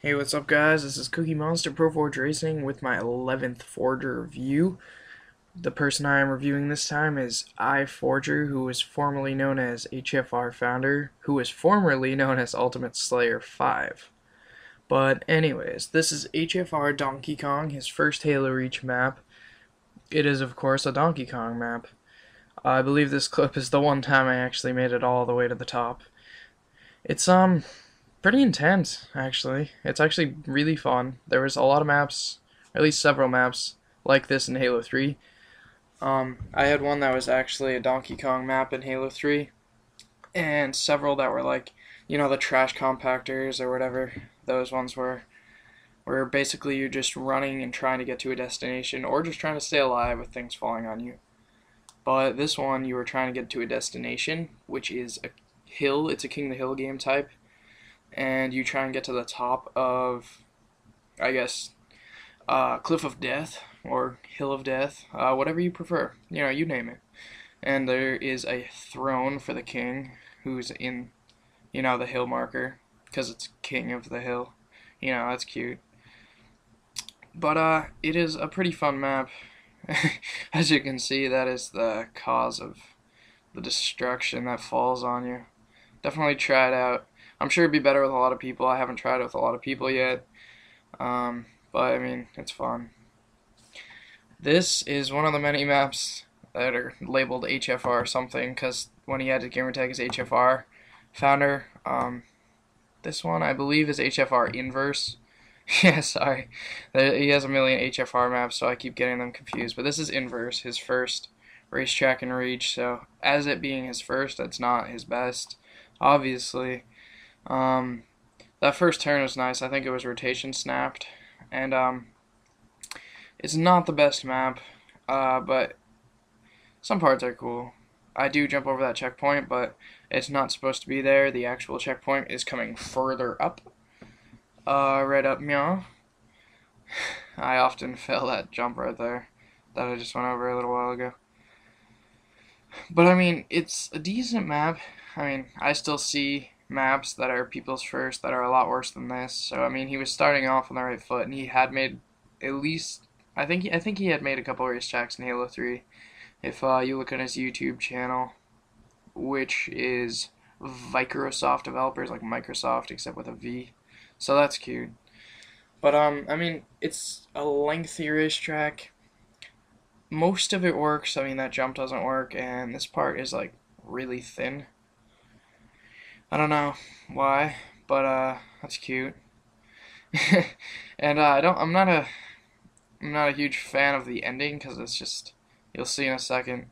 Hey, what's up guys? This is Cookie Monster ProForgeRacing with my 11th Forger review. The person I am reviewing this time is iForger, who was formerly known as HFR Founder, who was formerly known as Ultimate Slayer 5. But anyways, this is HFR Donkey Kong, his first Halo Reach map. It is of course a Donkey Kong map. I believe this clip is the one time I actually made it all the way to the top. It's pretty intense, actually. It's actually really fun. There was a lot of maps, or at least several maps, like this in Halo 3. I had one that was actually a Donkey Kong map in Halo 3, and several that were like, the trash compactors or whatever. Those ones where basically you're just running and trying to get to a destination, or just trying to stay alive with things falling on you. But this one, you were trying to get to a destination, which is a hill. It's a King of the Hill game type. And you try and get to the top of, I guess, Cliff of Death or Hill of Death, whatever you prefer. You name it. And there is a throne for the king, who's in, the hill marker, because it's King of the Hill. That's cute. But it is a pretty fun map. As you can see, that is the cause of the destruction that falls on you. Definitely try it out. I'm sure it'd be better with a lot of people. I haven't tried it with a lot of people yet. But I mean, it's fun. This is one of the many maps that are labeled HFR something, because when he had his gamertag as HFR Founder, this one I believe is HFR Inverse. Yeah, sorry. He has a million HFR maps, so I keep getting them confused. But this is Inverse, his first racetrack and reach. So as it being his first, that's not his best, obviously. That first turn was nice. I think it was rotation snapped, and it's not the best map, but some parts are cool. I do jump over that checkpoint, but it's not supposed to be there. The actual checkpoint is coming further up, right up, meow. I often fail that jump right there that I just went over a little while ago. But I mean, it's a decent map. I mean, I still see maps that are people's first that are a lot worse than this. So I mean, he was starting off on the right foot, and he had made at least I think he had made a couple racetracks in Halo 3. If you look at his YouTube channel, which is Microsoft Developers, like Microsoft except with a V. So that's cute. But I mean, it's a lengthy racetrack. Most of it works. I mean, that jump doesn't work, and this part is like really thin. I don't know why, but that's cute. And I'm not a huge fan of the ending, because it's just, you'll see in a second,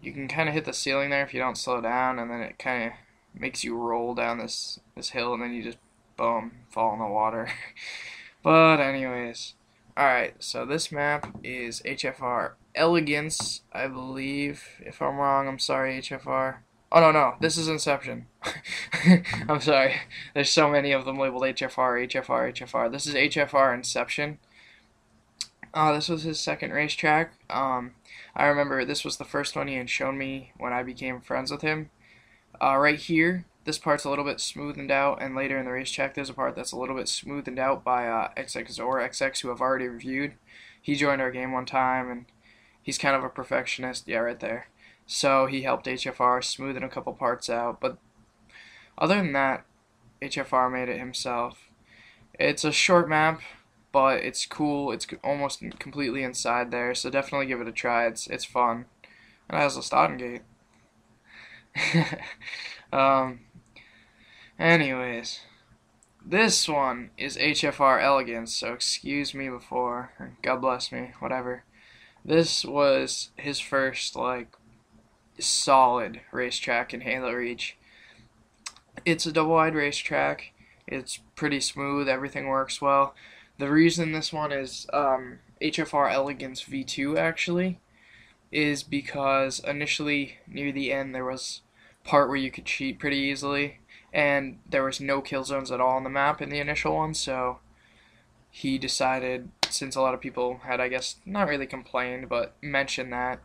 you can kind of hit the ceiling there if you don't slow down, and then it kind of makes you roll down this hill, and then you just boom, fall in the water. But anyways, alright, so this map is HFR Elegance, I believe. If I'm wrong, I'm sorry, HFR. Oh, no, this is Inception. I'm sorry. There's so many of them labeled HFR, HFR, HFR. This is HFR Inception. This was his second racetrack. I remember this was the first one he had shown me when I became friends with him. Right here, this part's a little bit smoothened out, and later in the racetrack there's a part that's a little bit smoothened out by XX, who I've already reviewed. He joined our game one time, and he's kind of a perfectionist. Yeah, right there. So he helped HFR smoothen a couple parts out, but other than that, HFR made it himself. It's a short map, but it's cool. It's almost completely inside there, so definitely give it a try. It's fun, and it has a starting gate. Anyways, this one is HFR Elegance, so excuse me before, or God bless me, whatever. This was his first, like, solid racetrack in Halo Reach. It's a double-wide racetrack. It's pretty smooth. Everything works well. The reason this one is HFR Elegance V2 actually is because initially near the end there was part where you could cheat pretty easily, and there was no kill zones at all on the map in the initial one, so he decided, since a lot of people had, I guess, not really complained, but mentioned that,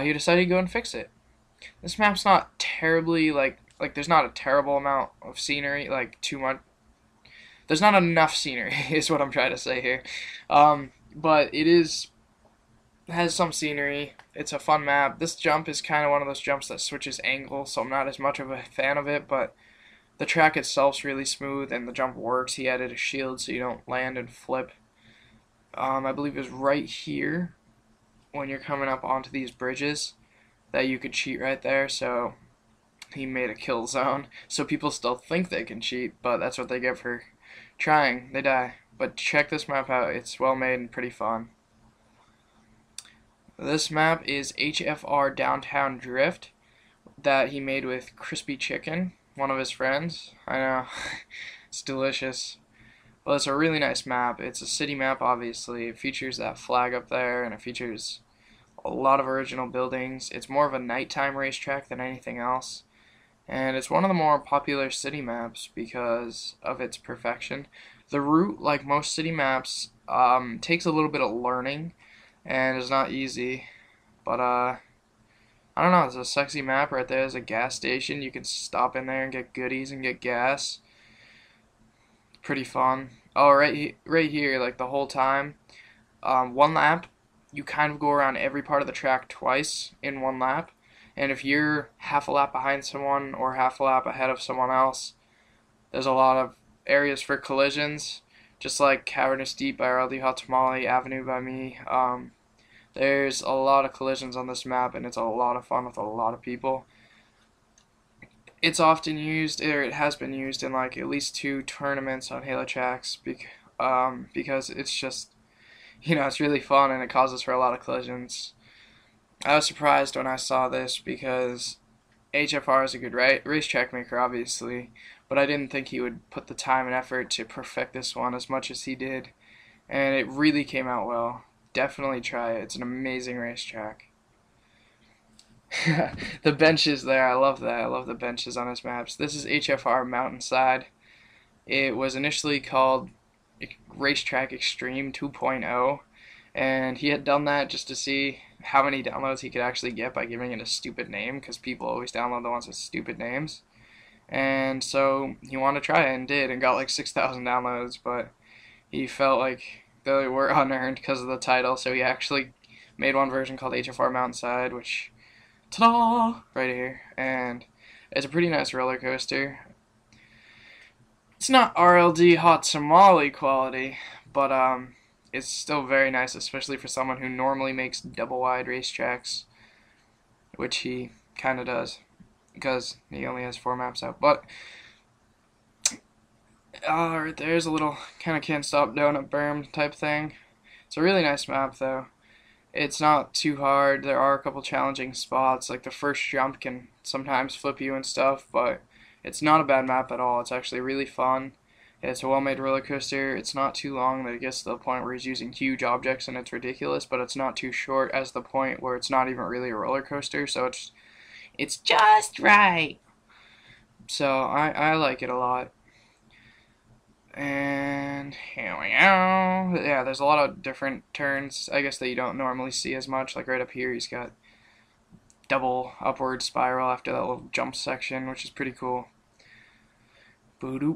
he decided to go and fix it. This map's not terribly, like there's not a terrible amount of scenery, like too much. there's not enough scenery is what I'm trying to say here. But has some scenery. It's a fun map. This jump is kind of one of those jumps that switches angle, so I'm not as much of a fan of it, but the track itself's really smooth and the jump works. He added a shield so you don't land and flip. I believe it was right here when you're coming up onto these bridges that you could cheat right there, so he made a kill zone. So people still think they can cheat, but that's what they get for trying. They die. But check this map out. It's well made and pretty fun. This map is HFR Downtown Drift that he made with Crispy Chicken, one of his friends. I know, it's delicious. Well, it's a really nice map. It's a city map, obviously. It features that flag up there, and it features a lot of original buildings. It's more of a nighttime racetrack than anything else. And it's one of the more popular city maps because of its perfection. The route, like most city maps, takes a little bit of learning and is not easy. But, I don't know, it's a sexy map right there. There's a gas station. You can stop in there and get goodies and get gas. Pretty fun. Oh, right here, like the whole time, one lap, you kind of go around every part of the track twice in one lap. And if you're half a lap behind someone or half a lap ahead of someone else, there's a lot of areas for collisions, just like Cavernous Deep by RLD Hot Tamale, Avenue by me. There's a lot of collisions on this map, and it's a lot of fun with a lot of people. It's often used, or it has been used in like at least 2 tournaments on Halo tracks, because it's just, it's really fun and it causes for a lot of collisions. I was surprised when I saw this because HFR is a good racetrack maker, obviously, but I didn't think he would put the time and effort to perfect this one as much as he did, and it really came out well. Definitely try it. It's an amazing racetrack. The benches there, I love that. I love the benches on his maps. This is HFR Mountainside. It was initially called Racetrack Extreme 2.0, and he had done that just to see how many downloads he could actually get by giving it a stupid name, because people always download the ones with stupid names. And so he wanted to try it and did, and got like 6,000 downloads, but he felt like they were unearned because of the title, so he actually made one version called HFR Mountainside, which, ta-da, right here, and it's a pretty nice roller coaster. It's not RLD Hot Tamale quality, but it's still very nice, especially for someone who normally makes double-wide racetracks, which he kind of does, because he only has 4 maps out. But right there's a little kind of can't stop donut berm type thing. It's a really nice map, though. It's not too hard. There are a couple challenging spots, like the first jump can sometimes flip you and stuff, but it's not a bad map at all. It's actually really fun. It's a well-made roller coaster. It's not too long that it gets to the point where he's using huge objects and it's ridiculous, but it's not too short as the point where it's not even really a roller coaster, so it's just right. So I like it a lot. And here we go. Yeah, there's a lot of different turns, I guess, that you don't normally see as much. Like right up here, he's got double upward spiral after that little jump section, which is pretty cool. And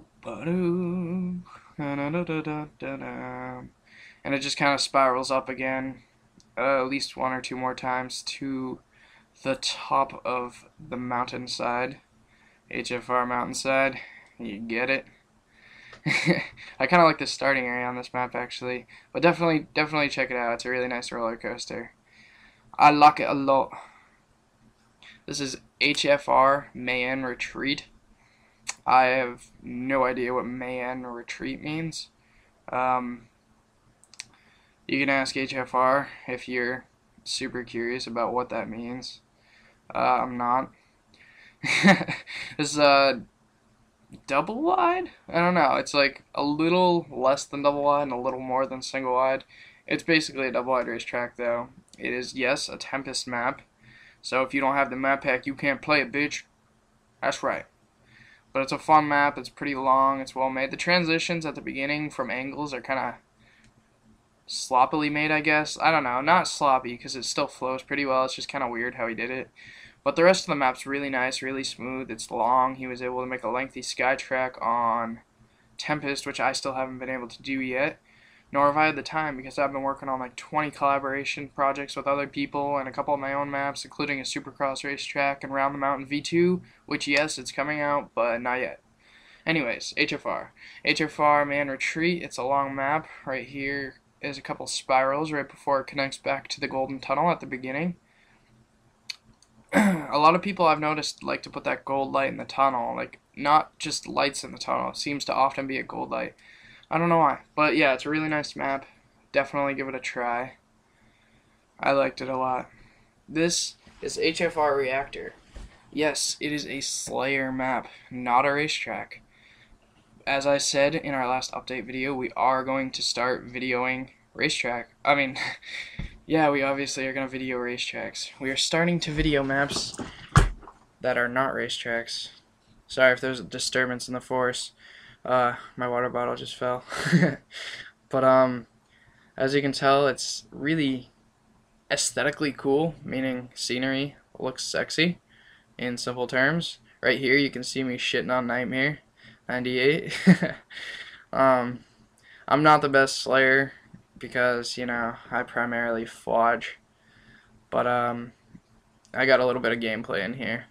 it just kind of spirals up again, at least 1 or 2 more times to the top of the mountainside. HFR Mountainside. You get it? I kind of like the starting area on this map, actually, but definitely check it out. It's a really nice roller coaster. I like it a lot. This is HFR Mayan Retreat. I have no idea what Mayan Retreat means. You can ask HFR if you're super curious about what that means. I'm not. This is double wide? I don't know. It's like a little less than double wide and a little more than single wide. It's basically a double wide racetrack, though. It is, yes, a Tempest map. So if you don't have the map pack, you can't play it, bitch. That's right. But it's a fun map. It's pretty long. It's well made. The transitions at the beginning from angles are kind of sloppily made, I guess. I don't know. Not sloppy, because it still flows pretty well. It's just kind of weird how he did it. But the rest of the map's really nice, really smooth. It's long. He was able to make a lengthy sky track on Tempest, which I still haven't been able to do yet, nor have I had the time because I've been working on like 20 collaboration projects with other people and a couple of my own maps, including a Supercross racetrack and Round the Mountain V2, which yes, it's coming out, but not yet. Anyways, HFR. HFR Man Retreat, it's a long map. Right here is a couple spirals right before it connects back to the Golden Tunnel at the beginning. A lot of people I've noticed like to put that gold light in the tunnel, like not just lights in the tunnel. It seems to often be a gold light. I don't know why, but yeah, it's a really nice map. Definitely give it a try. I liked it a lot. This is HFR Reactor. Yes, it is a Slayer map, not a racetrack. As I said in our last update video, we are going to start videoing racetrack. Yeah, we obviously are going to video racetracks. We are starting to video maps that are not racetracks. Sorry if there's a disturbance in the forest. My water bottle just fell. But as you can tell, it's really aesthetically cool, meaning scenery looks sexy in simple terms. Right here you can see me shitting on Nightmare 98. I'm not the best Slayer because, you know, I primarily Forge, but I got a little bit of gameplay in here.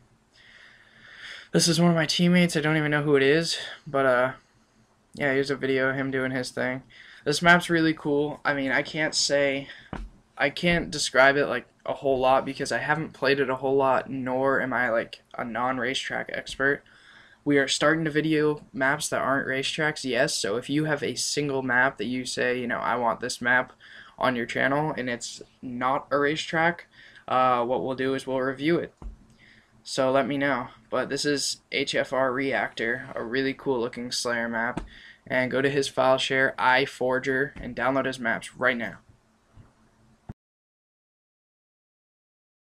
This is one of my teammates. I don't even know who it is, but yeah, here's a video of him doing his thing. This map's really cool. I mean, I can't describe it like a whole lot because I haven't played it a whole lot, nor am I like a non-racetrack expert. We are starting to video maps that aren't racetracks, yes, so if you have a single map that you say, you know, I want this map on your channel and it's not a racetrack, what we'll do is we'll review it. So let me know. But this is HFR Reactor, a really cool looking Slayer map, and go to his file share, iForger, and download his maps right now.